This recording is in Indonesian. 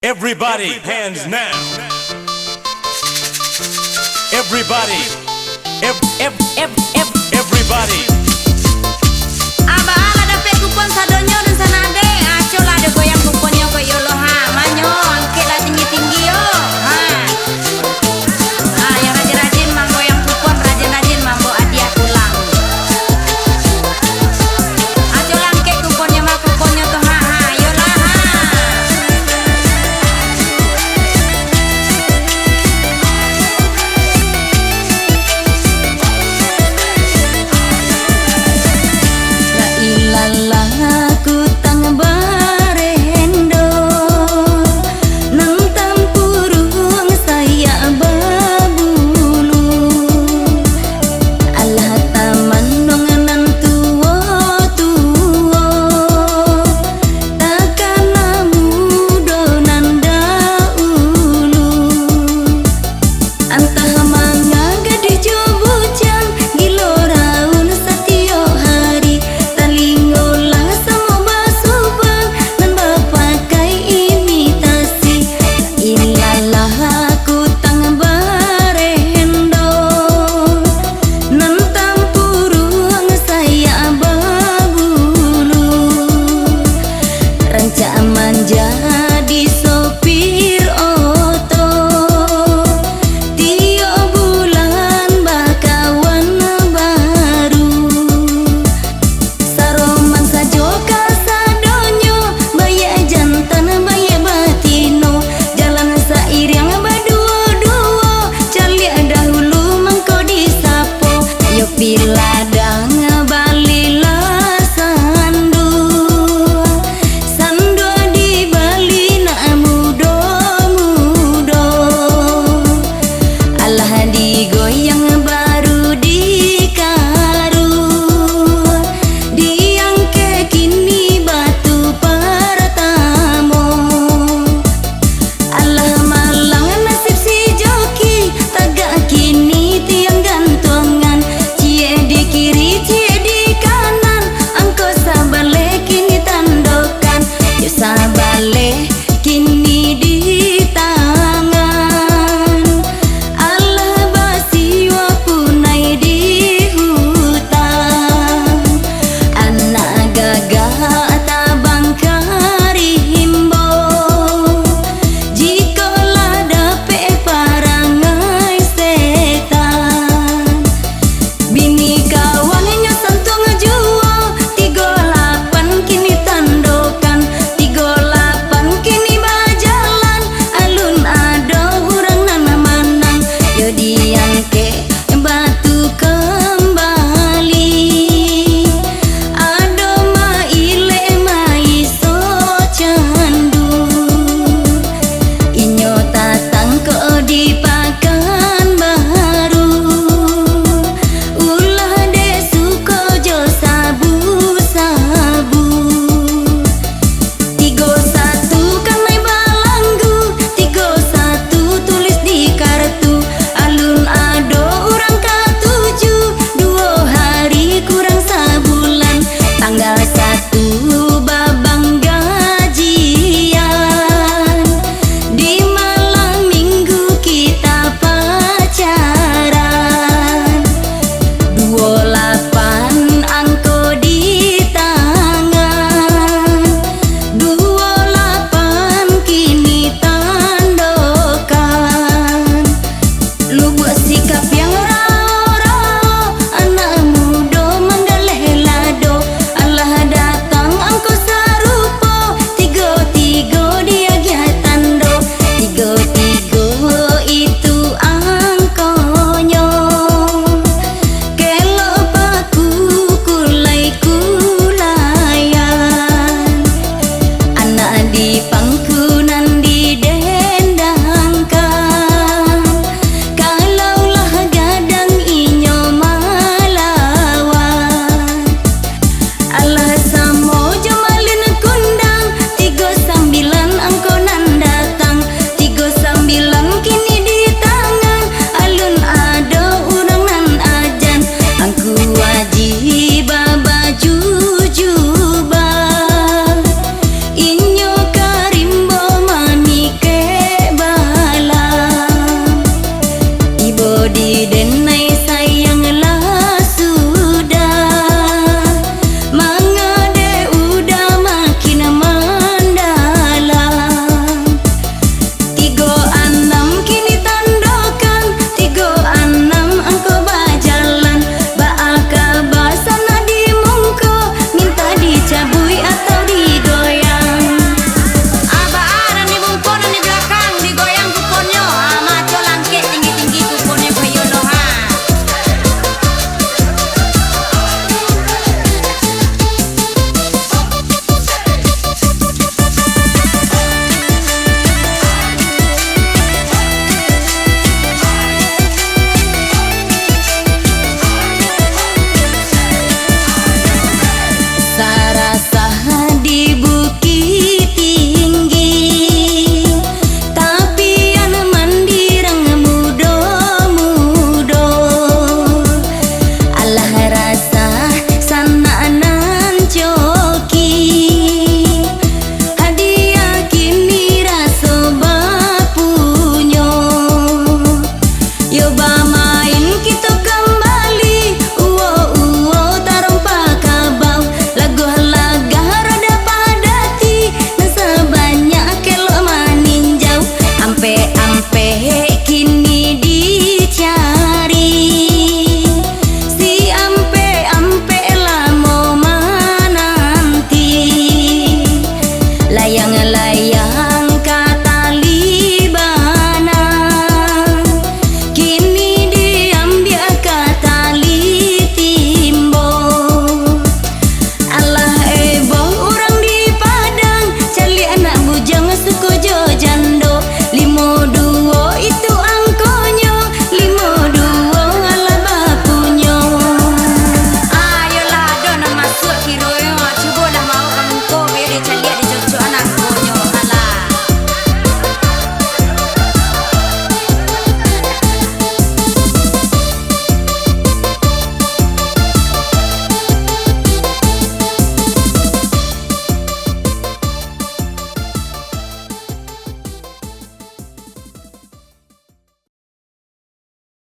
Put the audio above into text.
Everybody, hands now. Everybody, everybody. Abah ada pe kupon sadonyo dan sanade. Aco lah ada goyang kuponnya ke yolo ha. Manyo angket lah tinggi-tinggi yo. Ha. Ah, yang rajin-rajin mang goyang kupon, rajin-rajin mambo hadiah pulang. Aco lah angket kuponnya mah kuponnya tuh ha ha. Yolah ha. La ilallah aku tang barendo nang tampurung saya babulu Allah taman nong nan tuwo takkan mudo nan daulu antah manga gadis jobujan giloraun satio hari talingolah sama basubang nan bapakai imitasi ilalah aku tang barendo nan tampurung saya babulu ranca menjadi sopir oto tio bulan bakawan baru saroman sajoka sadonyo baye jantan baye batino jalan sairing baduo-duo cali dahulu mangko disapo yuk biladang balila sandu di bali na mudo-mudo Allah digoyang baru dikaru diangke kini batu pertamo Allah malang nasib si joki tagak kini tiang gantongan cie di kiri cie di kanan angko sabale kini tandokan yo sabale kini di